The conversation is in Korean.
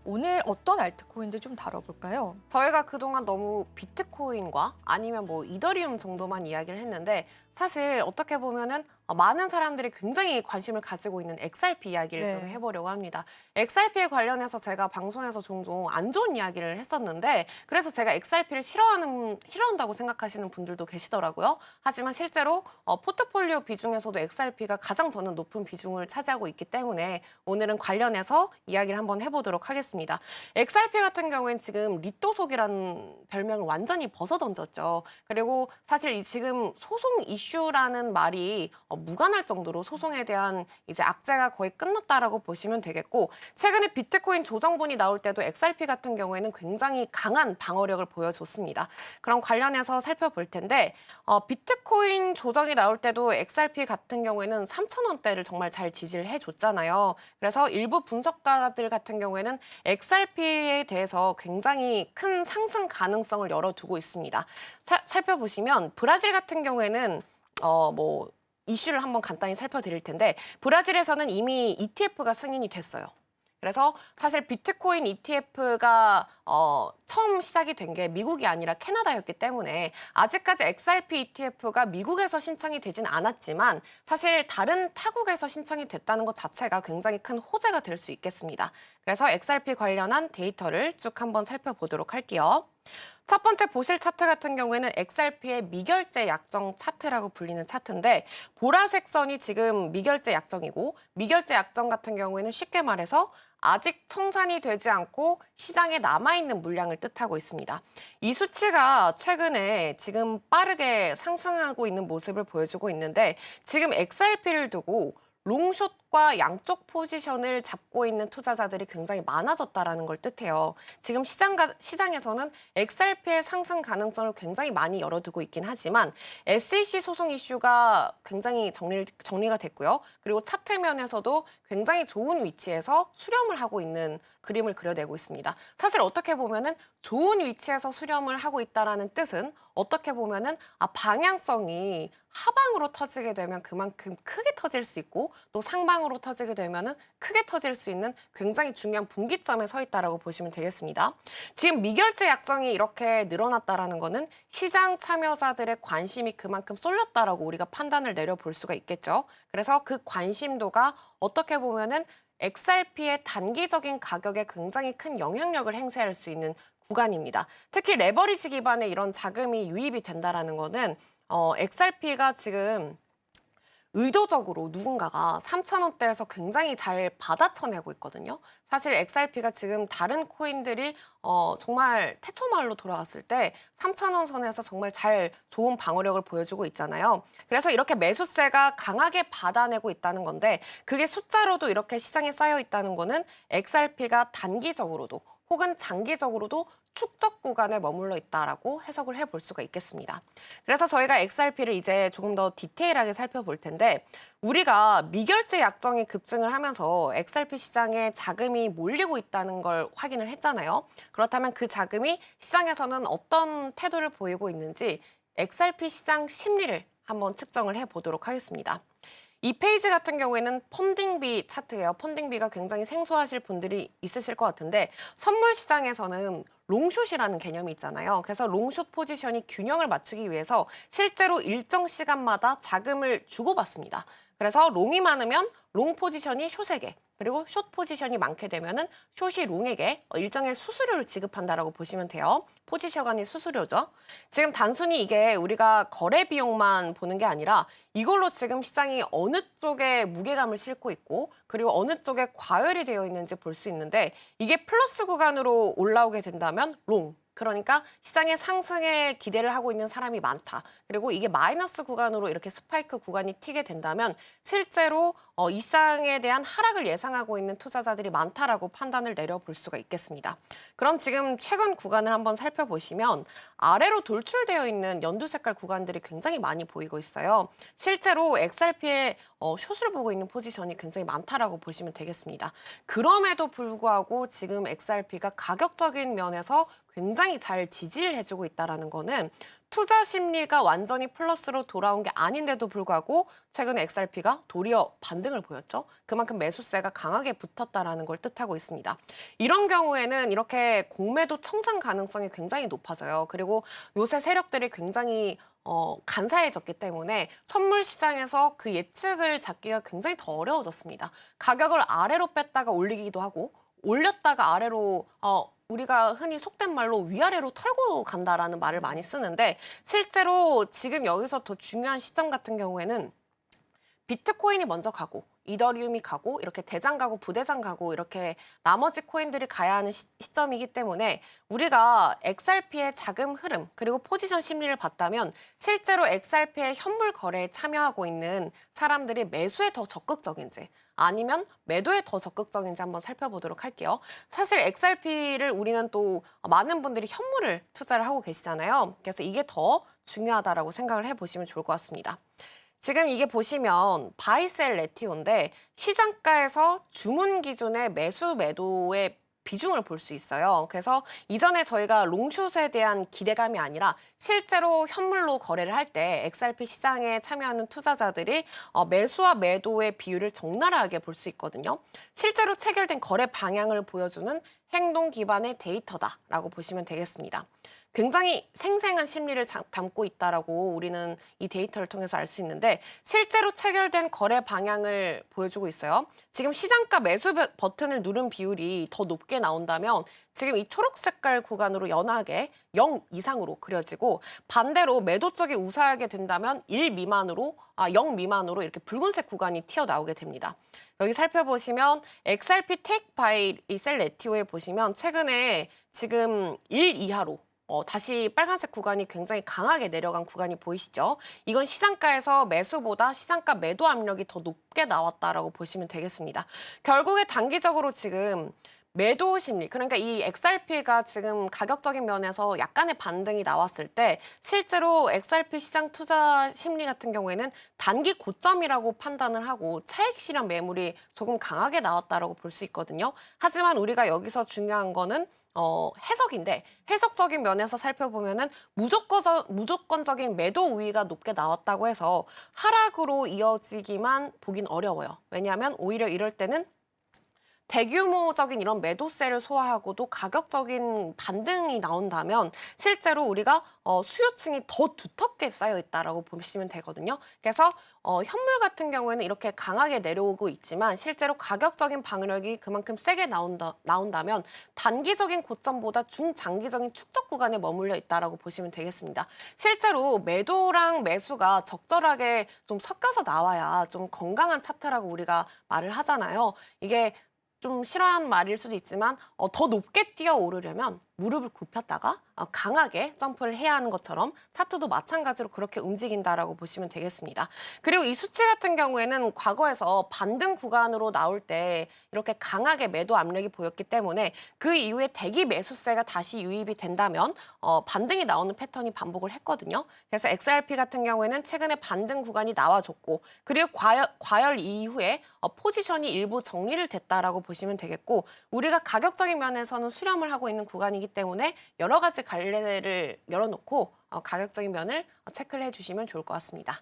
오늘 어떤 알트코인들 좀 다뤄볼까요? 저희가 그동안 너무 비트코인과 아니면 뭐 이더리움 정도만 이야기를 했는데 사실 어떻게 보면은 많은 사람들이 굉장히 관심을 가지고 있는 XRP 이야기를 네. 좀 해보려고 합니다. XRP에 관련해서 제가 방송에서 종종 안 좋은 이야기를 했었는데 그래서 제가 XRP를 싫어한다고 생각하시는 분들도 계시더라고요. 하지만 실제로 포트폴리오 비중에서도 XRP가 가장 저는 높은 비중을 차지하고 있기 때문에 오늘은 관련해서 이야기를 한번 해보도록 하겠습니다. XRP 같은 경우에는 지금 리또속이라는 별명을 완전히 벗어던졌죠. 그리고 사실 이 지금 소송 이슈라는 말이 무관할 정도로 소송에 대한 이제 악재가 거의 끝났다라고 보시면 되겠고, 최근에 비트코인 조정분이 나올 때도 XRP 같은 경우에는 굉장히 강한 방어력을 보여줬습니다. 그럼 관련해서 살펴볼 텐데 비트코인 조정이 나올 때도 XRP 같은 경우에는 3,000원대를 정말 잘 지지를 해줬잖아요. 그래서 일부 분석가들 같은 경우에는 XRP에 대해서 굉장히 큰 상승 가능성을 열어두고 있습니다. 살펴보시면 브라질 같은 경우에는 이슈를 한번 간단히 살펴드릴 텐데 브라질에서는 이미 ETF가 승인이 됐어요. 그래서 사실 비트코인 ETF가 처음 시작이 된 게 미국이 아니라 캐나다였기 때문에 아직까지 XRP ETF가 미국에서 신청이 되진 않았지만 사실 다른 타국에서 신청이 됐다는 것 자체가 굉장히 큰 호재가 될 수 있겠습니다. 그래서 XRP 관련한 데이터를 쭉 한번 살펴보도록 할게요. 첫 번째 보실 차트 같은 경우에는 XRP의 미결제 약정 차트라고 불리는 차트인데 보라색 선이 지금 미결제 약정이고 미결제 약정 같은 경우에는 쉽게 말해서 아직 청산이 되지 않고 시장에 남아있는 물량을 뜻하고 있습니다. 이 수치가 최근에 지금 빠르게 상승하고 있는 모습을 보여주고 있는데 지금 XRP를 두고 롱숏과 양쪽 포지션을 잡고 있는 투자자들이 굉장히 많아졌다라는 걸 뜻해요. 지금 시장에서는 XRP의 상승 가능성을 굉장히 많이 열어두고 있긴 하지만 SEC 소송 이슈가 굉장히 정리가 됐고요. 그리고 차트 면에서도 굉장히 좋은 위치에서 수렴을 하고 있는 그림을 그려내고 있습니다. 사실 어떻게 보면은 좋은 위치에서 수렴을 하고 있다라는 뜻은 어떻게 보면은 방향성이 하방으로 터지게 되면 그만큼 크게 터질 수 있고 또 상방으로 터지게 되면은 크게 터질 수 있는 굉장히 중요한 분기점에 서 있다라고 보시면 되겠습니다. 지금 미결제 약정이 이렇게 늘어났다라는 거는 시장 참여자들의 관심이 그만큼 쏠렸다라고 우리가 판단을 내려볼 수가 있겠죠. 그래서 그 관심도가 어떻게 보면은 XRP의 단기적인 가격에 굉장히 큰 영향력을 행사할 수 있는 구간입니다. 특히 레버리지 기반의 이런 자금이 유입이 된다라는 거는 XRP가 지금 의도적으로 누군가가 3,000원대에서 굉장히 잘 받아쳐내고 있거든요. 사실 XRP가 지금 다른 코인들이 정말 태초마을로 돌아왔을 때 3,000원 선에서 정말 잘 좋은 방어력을 보여주고 있잖아요. 그래서 이렇게 매수세가 강하게 받아내고 있다는 건데 그게 숫자로도 이렇게 시장에 쌓여 있다는 거는 XRP가 단기적으로도 혹은 장기적으로도 축적 구간에 머물러 있다라고 해석을 해볼 수가 있겠습니다. 그래서 저희가 XRP를 이제 조금 더 디테일하게 살펴볼 텐데 우리가 미결제 약정이 급증을 하면서 XRP 시장에 자금이 몰리고 있다는 걸 확인을 했잖아요. 그렇다면 그 자금이 시장에서는 어떤 태도를 보이고 있는지 XRP 시장 심리를 한번 측정을 해보도록 하겠습니다. 이 페이지 같은 경우에는 펀딩비 차트예요. 펀딩비가 굉장히 생소하실 분들이 있으실 것 같은데 선물 시장에서는 롱숏이라는 개념이 있잖아요. 그래서 롱숏 포지션이 균형을 맞추기 위해서 실제로 일정 시간마다 자금을 주고받습니다. 그래서 롱이 많으면 롱 포지션이 숏에게 그리고 숏 포지션이 많게 되면은 숏이 롱에게 일정의 수수료를 지급한다라고 보시면 돼요. 포지션 간의 수수료죠. 지금 단순히 이게 우리가 거래 비용만 보는 게 아니라 이걸로 지금 시장이 어느 쪽에 무게감을 싣고 있고 그리고 어느 쪽에 과열이 되어 있는지 볼 수 있는데 이게 플러스 구간으로 올라오게 된다면 롱. 그러니까 시장의 상승에 기대를 하고 있는 사람이 많다. 그리고 이게 마이너스 구간으로 이렇게 스파이크 구간이 튀게 된다면 실제로 이 시장에 대한 하락을 예상하고 있는 투자자들이 많다라고 판단을 내려볼 수가 있겠습니다. 그럼 지금 최근 구간을 한번 살펴보시면 아래로 돌출되어 있는 연두 색깔 구간들이 굉장히 많이 보이고 있어요. 실제로 XRP의 숏을 보고 있는 포지션이 굉장히 많다라고 보시면 되겠습니다. 그럼에도 불구하고 지금 XRP가 가격적인 면에서 굉장히 잘 지지를 해주고 있다는 거는 투자 심리가 완전히 플러스로 돌아온 게 아닌데도 불구하고 최근에 XRP가 도리어 반등을 보였죠. 그만큼 매수세가 강하게 붙었다라는 걸 뜻하고 있습니다. 이런 경우에는 이렇게 공매도 청산 가능성이 굉장히 높아져요. 그리고 요새 세력들이 굉장히 간사해졌기 때문에 선물 시장에서 그 예측을 잡기가 굉장히 더 어려워졌습니다. 가격을 아래로 뺐다가 올리기도 하고 올렸다가 아래로 우리가 흔히 속된 말로 위아래로 털고 간다라는 말을 많이 쓰는데 실제로 지금 여기서 더 중요한 시점 같은 경우에는 비트코인이 먼저 가고 이더리움이 가고 이렇게 대장 가고 부대장 가고 이렇게 나머지 코인들이 가야 하는 시점이기 때문에 우리가 XRP의 자금 흐름 그리고 포지션 심리를 봤다면 실제로 XRP의 현물 거래에 참여하고 있는 사람들이 매수에 더 적극적인지 아니면 매도에 더 적극적인지 한번 살펴보도록 할게요. 사실 XRP를 우리는 또 많은 분들이 현물을 투자를 하고 계시잖아요. 그래서 이게 더 중요하다라고 생각을 해보시면 좋을 것 같습니다. 지금 이게 보시면 바이셀 레티오인데 시장가에서 주문 기준의 매수 매도의 비중을 볼 수 있어요. 그래서 이전에 저희가 롱숏에 대한 기대감이 아니라 실제로 현물로 거래를 할 때 XRP 시장에 참여하는 투자자들이 매수와 매도의 비율을 적나라하게 볼 수 있거든요. 실제로 체결된 거래 방향을 보여주는 행동 기반의 데이터다라고 보시면 되겠습니다. 굉장히 생생한 심리를 담고 있다라고 우리는 이 데이터를 통해서 알 수 있는데 실제로 체결된 거래 방향을 보여주고 있어요. 지금 시장가 매수 버튼을 누른 비율이 더 높게 나온다면 지금 이 초록 색깔 구간으로 연하게 0 이상으로 그려지고 반대로 매도 쪽이 우세하게 된다면 0 미만으로 이렇게 붉은색 구간이 튀어나오게 됩니다. 여기 살펴보시면 XRP 택 바이 셀 레티오에 보시면 최근에 지금 1 이하로 다시 빨간색 구간이 굉장히 강하게 내려간 구간이 보이시죠? 이건 시장가에서 매수보다 시장가 매도 압력이 더 높게 나왔다라고 보시면 되겠습니다. 결국에 단기적으로 지금 매도 심리, 그러니까 이 XRP가 지금 가격적인 면에서 약간의 반등이 나왔을 때 실제로 XRP 시장 투자 심리 같은 경우에는 단기 고점이라고 판단을 하고 차익 실현 매물이 조금 강하게 나왔다라고 볼 수 있거든요. 하지만 우리가 여기서 중요한 거는 해석인데 해석적인 면에서 살펴보면은 무조건적인 매도 우위가 높게 나왔다고 해서 하락으로 이어지기만 보긴 어려워요. 왜냐하면 오히려 이럴 때는 대규모적인 이런 매도세를 소화하고도 가격적인 반등이 나온다면 실제로 우리가 수요층이 더 두텁게 쌓여 있다라고 보시면 되거든요. 그래서 현물 같은 경우에는 이렇게 강하게 내려오고 있지만 실제로 가격적인 방어력이 그만큼 세게 나온다면 단기적인 고점보다 중장기적인 축적 구간에 머물러 있다라고 보시면 되겠습니다. 실제로 매도랑 매수가 적절하게 좀 섞여서 나와야 좀 건강한 차트라고 우리가 말을 하잖아요. 이게 좀 싫어하는 말일 수도 있지만 더 높게 뛰어오르려면 무릎을 굽혔다가 강하게 점프를 해야 하는 것처럼 차트도 마찬가지로 그렇게 움직인다라고 보시면 되겠습니다. 그리고 이 수치 같은 경우에는 과거에서 반등 구간으로 나올 때 이렇게 강하게 매도 압력이 보였기 때문에 그 이후에 대기 매수세가 다시 유입이 된다면 반등이 나오는 패턴이 반복을 했거든요. 그래서 XRP 같은 경우에는 최근에 반등 구간이 나와줬고 그리고 과열 이후에 포지션이 일부 정리를 됐다라고 보시면 되겠고 우리가 가격적인 면에서는 수렴을 하고 있는 구간이기 때문에 여러 가지 갈래를 열어놓고 가격적인 면을 체크를 해주시면 좋을 것 같습니다.